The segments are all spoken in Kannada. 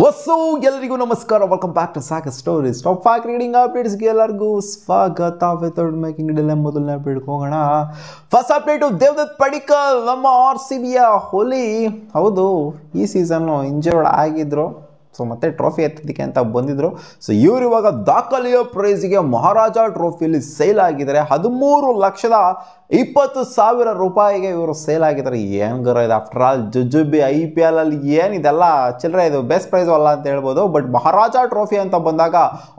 ವಸ್ಸು ಎಲ್ಲರಿಗೂ ನಮಸ್ಕಾರ. ವೆಲ್ಕಮ್ ಬ್ಯಾಕ್ ಟು ಸಾಕ ಸ್ಟೋರೀಸ್. ಟಾಪ್ 5 ಕ್ರಿಕೆಟಿಂಗ್ ಅಪ್ಡೇಟ್ಸ್ಗೆ ಎಲ್ಲರಿಗೂ ಸ್ವಾಗತ. ವಿತೌಟ್ ಮೇಕಿಂಗ್ ಡಿಲೇ ಮೊದಲನೇ ಅಪ್ಡೇಟ್ಗೆ ಹೋಗೋಣ. ಫಸ್ಟ್ ಅಪ್ಡೇಟು ದೇವದತ್ ಪಡಿಕ್ಕಲ್, ನಮ್ಮ RCBಯ ಹುಲಿ. ಹೌದು, ಈ ಸೀಸನ್ನು ಇಂಜರ್ಡ್ ಆಗಿದ್ರು, ಸೊ ಮತ್ತೆ ಟ್ರೋಫಿ ಎತ್ತೋದಕ್ಕೆ ಅಂತ ಬಂದಿದ್ರು. ಸೊ ಇವರು ಇವಾಗ ದಾಖಲೆಯ ಪ್ರೈಸಿಗೆ ಮಹಾರಾಜ ಟ್ರೋಫಿಯಲ್ಲಿ ಸೇಲ್ ಆಗಿದ್ದಾರೆ. 13,20,000 ರೂಪಾಯಿಗೆ ಇವರು ಸೇಲ್ ಆಗಿದ್ದಾರೆ. ಏನು ಗರ ಇದು, ಆಫ್ಟರ್ ಆಲ್ ಜುಜುಬಿ IPL ಅಲ್ಲಿ ಏನಿದೆಲ್ಲ ಚಿಲ್ಲರೆ, ಇದು ಬೆಸ್ಟ್ ಪ್ರೈಸು ಅಲ್ಲ ಅಂತ ಹೇಳ್ಬೋದು. ಬಟ್ ಮಹಾರಾಜ ಟ್ರೋಫಿ ಅಂತ ಬಂದಾಗ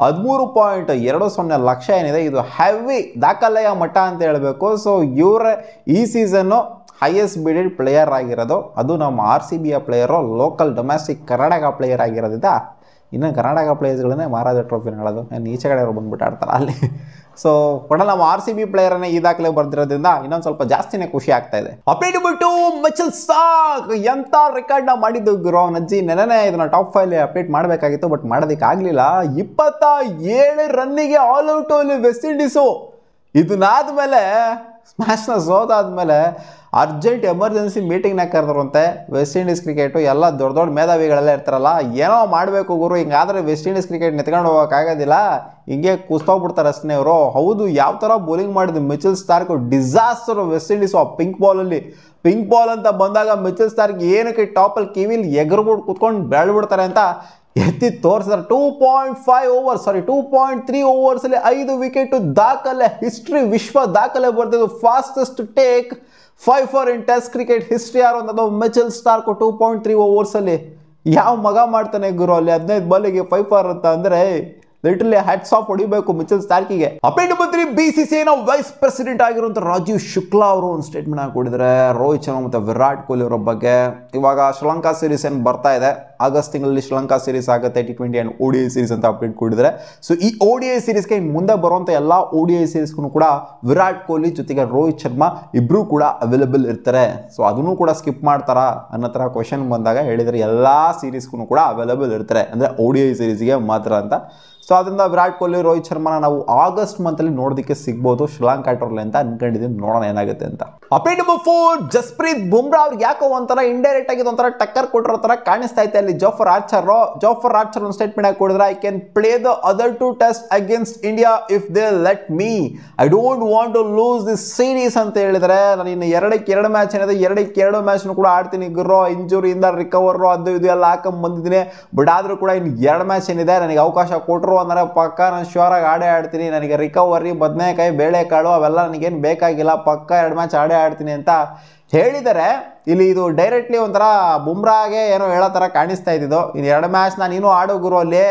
13.20 ಲಕ್ಷ ಏನಿದೆ, ಇದು ಹೆವಿ ದಾಖಲೆಯ ಮಟ್ಟ ಅಂತ ಹೇಳಬೇಕು. ಸೊ ಇವರೇ ಈ ಸೀಸನ್ನು ಹೈಯೆಸ್ಟ್ ಬಿಡೆಡ್ ಪ್ಲೇಯರ್ ಆಗಿರೋದು. ಅದು ನಮ್ಮ RCBಯ player, local domestic Karnataka player ಆಗಿರೋದ್ರಿಂದ ಇನ್ನು ಕರ್ನಾಟಕ ಪ್ಲೇಯರ್ಸ್ಗಳನ್ನೇ ಮಹಾರಾಜ ಟ್ರೋಫಿ ಹೇಳೋದು. ನಾನು ಈಚೆ ಕಡೆ ಬಂದ್ಬಿಟ್ಟು ಆಡ್ತಾರೆ ಅಲ್ಲಿ. ಸೊ ಒಟ್ಟಲ್ಲಿ ನಮ್ಮ RCB ಪ್ಲೇಯರನ್ನೇ ಈ ದಾಖಲೆ ಬರ್ದಿರೋದ್ರಿಂದ ಇನ್ನೊಂದು ಸ್ವಲ್ಪ ಜಾಸ್ತಿನೇ ಖುಷಿ ಆಗ್ತಾ ಇದೆ. ಅಪ್ಡೇಟ್ ಬಿಟ್ಟು ಮಿಚೆಲ್ ಸ್ಟಾರ್ಕ್ ಎಂಥ ರೆಕಾರ್ಡ್ನ ಮಾಡಿದ್ದು ಗುರು ನಜ್ಜಿ. ನೆನ್ನೆ ಇದನ್ನ ಟಾಪ್ 5 ಅಪ್ಡೇಟ್ ಮಾಡಬೇಕಾಗಿತ್ತು, ಬಟ್ ಮಾಡೋದಕ್ಕೆ ಆಗಲಿಲ್ಲ. 27 ರನ್ನಿಗೆ ಆಲ್ ಔಟ್ ಅಲ್ಲಿ ವೆಸ್ಟ್ ಇಂಡೀಸು. ಇದನ್ನಾದ್ಮೇಲೆ ಸ್ಮ್ಯಾಶ್ನ ಸೋತಾದ್ಮೇಲೆ ಅರ್ಜೆಂಟ್ ಎಮರ್ಜೆನ್ಸಿ ಮೀಟಿಂಗ್ನ ಕರೆದ್ರಂತೆ. ವೆಸ್ಟ್ ಇಂಡೀಸ್ ಕ್ರಿಕೆಟು ಎಲ್ಲ ದೊಡ್ಡ ದೊಡ್ಡ ಮೇಧಾವಿಗಳೆಲ್ಲ ಇರ್ತಾರಲ್ಲ, ಏನೋ ಮಾಡಬೇಕು ಗುರು, ಹಿಂಗಾದ್ರೆ ವೆಸ್ಟ್ ಇಂಡೀಸ್ ಕ್ರಿಕೆಟ್ ನೆತ್ಕೊಂಡು ಹೋಗೋಕ್ಕಾಗೋದಿಲ್ಲ, ಹಿಂಗೆ ಕುಸ್ತೋಗ್ಬಿಡ್ತಾರೆ ಅಷ್ಟೇ ಇವರು. ಹೌದು, ಯಾವ ಥರ ಬೌಲಿಂಗ್ ಮಾಡಿದ್ರು Mitchell Starc, disaster West Indies. ಆ ಪಿಂಕ್ ಬಾಲ್ ಅಂತ ಬಂದಾಗ ಮಿಚೆಲ್ ಸ್ಟಾರ್ಕ್ ಏನಕ್ಕೆ ಟಾಪಲ್ಲಿ ಕಿವಿಲಿ ಎಗರ್ಬಿಟ್ಟು ಕುತ್ಕೊಂಡು ಬೆಳೆದ್ಬಿಡ್ತಾರೆ ಅಂತ ಎತ್ತಿ ತೋರಿಸಿದ್ರೆ 2.3 ಓವರ್ಸಲ್ಲಿ 5 ವಿಕೆಟು ದಾಖಲೆ. ಹಿಸ್ಟ್ರಿ, ವಿಶ್ವ ದಾಖಲೆ ಬರ್ತಿದ್ದು. Fastest take 5 in Test cricket history ಯಾರು ಅನ್ನೋದು ಮಿಚೆಲ್ ಸ್ಟಾರ್ಕ್. 2.3 ಓವರ್ಸಲ್ಲಿ ಯಾವ ಮಗ ಮಾಡ್ತಾನೆ ಗುರು ಅಲ್ಲಿ 15 ಬಾಲಿಗೆ 5 ಅಂತ ಅಂದರೆ ಲಿಟರಲಿ ಹ್ಯಾಟ್ಸ್ ಆಫ್ ಹೊಡಿಬೇಕು ಮಿಚೆಲ್ ಸ್ಟಾರ್ಕಿಗೆ. ಅಪ್ಡೇಟ್ ನಂಬರ್ 3, BCCIನ ವೈಸ್ ಪ್ರೆಸಿಡೆಂಟ್ ಆಗಿರುವಂಥ ರಾಜೀವ್ ಶುಕ್ಲಾ ಅವರು ಒಂದು ಸ್ಟೇಟ್ಮೆಂಟ್ ಹಾಕಿಕೊಟ್ಟಿದ್ದಾರೆ ರೋಹಿತ್ ಶರ್ಮಾ ಮತ್ತು ವಿರಾಟ್ ಕೊಹ್ಲಿ ಅವರ ಬಗ್ಗೆ. ಇವಾಗ ಶ್ರೀಲಂಕಾ ಸೀರೀಸ್ ಏನು ಬರ್ತಾ ಇದೆ, ಆಗಸ್ಟ್ ತಿಂಗಳಲ್ಲಿ ಶ್ರೀಲಂಕಾ ಸೀರೀಸ್ ಆಗುತ್ತೆ, T20 ಆ್ಯಂಡ್ ODI ಸೀರೀಸ್ ಅಂತ ಅಪ್ಡೇಟ್ ಕೊಟ್ಟಿದ್ದಾರೆ. ಸೊ ಈ ODI ಸೀರೀಸ್ಗೆ ಇನ್ನು ಮುಂದೆ ಬರುವಂಥ ಎಲ್ಲ ODI ಸೀರೀಸ್ಗೂ ಕೂಡ ವಿರಾಟ್ ಕೊಹ್ಲಿ ಜೊತೆಗೆ ರೋಹಿತ್ ಶರ್ಮಾ ಇಬ್ಬರು ಕೂಡ ಅವೈಲೇಬಲ್ ಇರ್ತಾರೆ. ಸೊ ಅದನ್ನು ಕೂಡ ಸ್ಕಿಪ್ ಮಾಡ್ತಾರಾ ಅನ್ನೋ ಥರ ಕ್ವಶನ್ ಬಂದಾಗ ಹೇಳಿದರೆ ಎಲ್ಲ ಸೀರೀಸ್ಗೂ ಕೂಡ ಅವೈಲೇಬಲ್ ಇರ್ತಾರೆ, ಅಂದರೆ ODI ಸೀರೀಸ್ಗೆ ಮಾತ್ರ ಅಂತ. ಸೊ ಅದರಿಂದ ವಿರಾಟ್ ಕೊಹ್ಲಿ, ರೋಹಿತ್ ಶರ್ಮಾನ ನಾವು ಆಗಸ್ಟ್ ಮಂತಲ್ಲಿ ನೋಡೋದಕ್ಕೆ ಸಿಗ್ಬೋದು ಶ್ರೀಲಂಕಾ ಟೂರ್ಲಿ ಅಂತ ಅನ್ಕೊಂಡಿದ್ದೀನಿ. ನೋಡೋಣ ಏನಾಗುತ್ತೆ ಅಂತ. ಅಪ್ಡೇಟ್ ನಂಬರ್ 4, ಜಸ್ಪ್ರೀತ್ ಬುಮ್ರಾ ಅವ್ರಿಗೆ ಯಾಕೋ ಒಂಥರ ಇಂಡೈರೆಕ್ಟ್ ಆಗಿ ಒಂಥರ ಟಕ್ಕರ್ ಕೊಟ್ಟಿರೋ ಥರ ಕಾಣಿಸ್ತಾ ಐತೆ ಅಲ್ಲಿ ಜೋಫರ್ ಆರ್ಚರ್ ಒಂದು ಸ್ಟೇಟ್ಮೆಂಟ್ ಆಗಿ ಕೊಡಿದ್ರೆ, I can play the other 2 Test against India if they let me, I don't want to lose this series ಅಂತ ಹೇಳಿದರೆ. ನಾನು ಇನ್ನು 2 ಮ್ಯಾಚ್ ಏನಿದೆ, 2 ಮ್ಯಾಚ್ನು ಕೂಡ ಆಡ್ತೀನಿ ಗುರು, ಇಂಜುರಿಯಿಂದ ರಿಕವರು ಅದು ಇದು ಎಲ್ಲ ಹಾಕೊಂಡ್ ಬಂದಿದ್ದೀನಿ. ಬಟ್ ಆದರೂ ಕೂಡ ಇನ್ನು 2 ಮ್ಯಾಚ್ ಏನಿದೆ, ನನಗೆ ಅವಕಾಶ ಕೊಟ್ಟರು ಅಂದರೆ ಪಕ್ಕ ನಾನು ಶ್ಯೂರಾಗಿ ಆಡ್ತೀನಿ. ನನಗೆ ರಿಕವರಿ, ಬದನೆಕಾಯಿ, ಬೇಳೆಕಾಳು ಅವೆಲ್ಲ ನನಗೇನು ಬೇಕಾಗಿಲ್ಲ, ಪಕ್ಕ 2 ಮ್ಯಾಚ್ ಆಡ್ತೀನಿ ಅಂತ ಹೇಳಿದರೆ. ಇಲ್ಲಿ ಇದು ಡೈರೆಕ್ಟ್ಲಿ ಒಂಥರ ಬುಮ್ರಾಗೆ ಏನೋ ಹೇಳೋ ಥರ ಕಾಣಿಸ್ತಾ ಇದ್ದಿದ್ದು. ಇನ್ನು 2 ಮ್ಯಾಚ್ ನಾನು ಇನ್ನೂ ಆಡೋ ಗುರು, ಅಲ್ಲಿ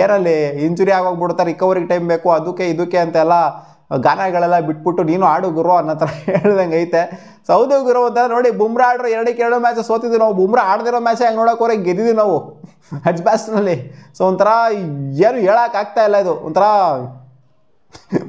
ಏನಲ್ಲಿ ಇಂಜುರಿ ಆಗೋಗ್ಬಿಡ್ತಾರೆ, ರಿಕವರಿಗೆ ಟೈಮ್ ಬೇಕು, ಅದಕ್ಕೆ ಅಂತೆಲ್ಲ ಗಾನಗಳೆಲ್ಲ ಬಿಟ್ಬಿಟ್ಟು ನೀನು ಆಡು ಗುರು ಅನ್ನೋ ಥರ ಹೇಳ್ದಂಗೆ ಐತೆ. ಸೌದು ಗುರು ಅಂತ ನೋಡಿ, ಬುಮ್ರಾ ಆಡ್ರೆ 2 ಮ್ಯಾಚ್ ಸೋತಿದ್ವಿ ನಾವು. ಬುಮ್ರಾ ಆಡದಿರೋ ಮ್ಯಾಚ್ ಹೆಂಗೆ ನೋಡೋಕೋರೆ ಗೆದ್ದಿದ್ವಿ ನಾವು ಹಜ್ ಬ್ಯಾಸ್ಟ್ನಲ್ಲಿ. ಸೊ ಒಂಥರ ಏನು ಹೇಳೋಕ್ಕಾಗ್ತಾ ಇಲ್ಲ, ಇದು ಒಂಥರ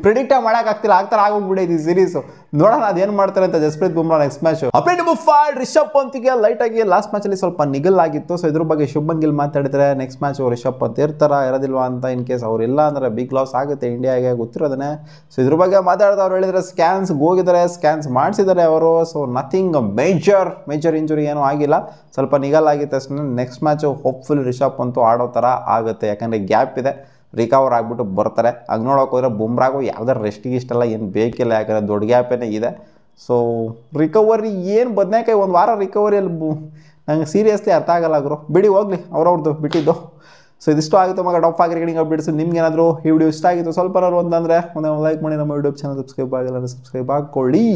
ಪ್ರಿಡಿಕ್ಟ್ ಮಾಡೋಕ್ಕಾಗ್ತಿಲ್ಲ, ಆಗ್ತಾರೆ ಆಗೋಗ್ಬಿಡೈತಿ ಸೀರೀಸು. ನೋಡೋಣ ಅದೇನು ಮಾಡ್ತಾರೆ ಅಂತ Jasprit Bumrah next match. Update number 5, Rishabh ಪಂತ್ಗೆ ಲೈಟಾಗಿ ಲಾಸ್ಟ್ ಮ್ಯಾಚಲ್ಲಿ ಸ್ವಲ್ಪ ನಿಗಲಾಗಿತ್ತು. ಸೊ ಇದ್ರ ಬಗ್ಗೆ ಶುಭ್ಮನ್ ಗಿಲ್ ಮಾತಾಡಿದರೆ ನೆಕ್ಸ್ಟ್ ಮ್ಯಾಚ್ ರಿಷಬ್ ಪಂತ್ ಇರೋದಿಲ್ವಾ ಅಂತ. ಇನ್ ಕೇಸ್ ಅವರಿಲ್ಲ ಅಂದರೆ ಬಿಗ್ ಲಾಸ್ ಆಗುತ್ತೆ ಇಂಡಿಯಾಗೆ, ಗೊತ್ತಿರೋದನ್ನೇ. ಸೊ ಇದ್ರ ಬಗ್ಗೆ ಮಾತಾಡಿದವ್ರು ಹೇಳಿದರೆ ಸ್ಕ್ಯಾನ್ಸ್ಗೆ ಹೋಗಿದ್ದಾರೆ, ಸ್ಕ್ಯಾನ್ಸ್ ಮಾಡಿಸಿದ್ದಾರೆ ಅವರು. ಸೊ ನಥಿಂಗ್ ಮೇಜರ್ ಇಂಜುರಿ ಏನೂ ಆಗಿಲ್ಲ, ಸ್ವಲ್ಪ ನಿಗಲಾಗಿತ್ತು ಅಷ್ಟೇ. Next match hopeful Rishabh Pant ಆಡೋ ಥರ ಆಗುತ್ತೆ, ಯಾಕಂದರೆ ಗ್ಯಾಪ್ ಇದೆ, ರಿಕವರ್ ಆಗಿಬಿಟ್ಟು ಬರ್ತಾರೆ. ಆಗ ನೋಡೋಕೆ ಹೋದರೆ ಬುಮ್ರಾಗೂ ಯಾವ್ದಾರು ರೆಸ್ಟಿಗೆ ಇಷ್ಟೆಲ್ಲ ಏನು ಬೇಕಿಲ್ಲ, ಯಾಕಂದರೆ ದೊಡ್ಡ ಗ್ಯಾಪೇನೇ ಇದೆ. ಸೊ ರಿಕವರಿ ಏನು ಬದನೇಕಾಯಿ 1 ವಾರ ರಿಕವರಿಯಲ್ಲಿ ನಂಗೆ ಸೀರಿಯಸ್ಲಿ ಅರ್ಥ ಆಗಲ್ಲ ಗುರು. ಬಿಡಿ ಹೋಗಲಿ, ಅವ್ರವ್ರದ್ದು ಬಿಟ್ಟಿದ್ದು. ಸೊ ಇದಿಷ್ಟು ಆಗಿತ್ತು ಮಗ ಟಾಪ್ 5 ಕ್ರಿಕೆಟಿಂಗ್ ಅಪ್ಡೇಟ್ಸ್. ನಿಮ್ಗೆ ಏನಾದರೂ ಈ ವಿಡಿಯೋ ಇಷ್ಟ ಆಗಿತ್ತು ಸ್ವಲ್ಪನಾದ್ರು ಅಂತಂದರೆ ಒಂದು ಲೈಕ್ ಮಾಡಿ, ನಮ್ಮ ಯೂಟ್ಯೂಬ್ ಚಾನಲ್ ಸಬ್ಸ್ಕ್ರೈಬ್ ಆಗಿಲ್ಲ ಸಬ್ಸ್ಕ್ರೈಬ್ ಹಾಕ್ಕೊಳ್ಳಿ.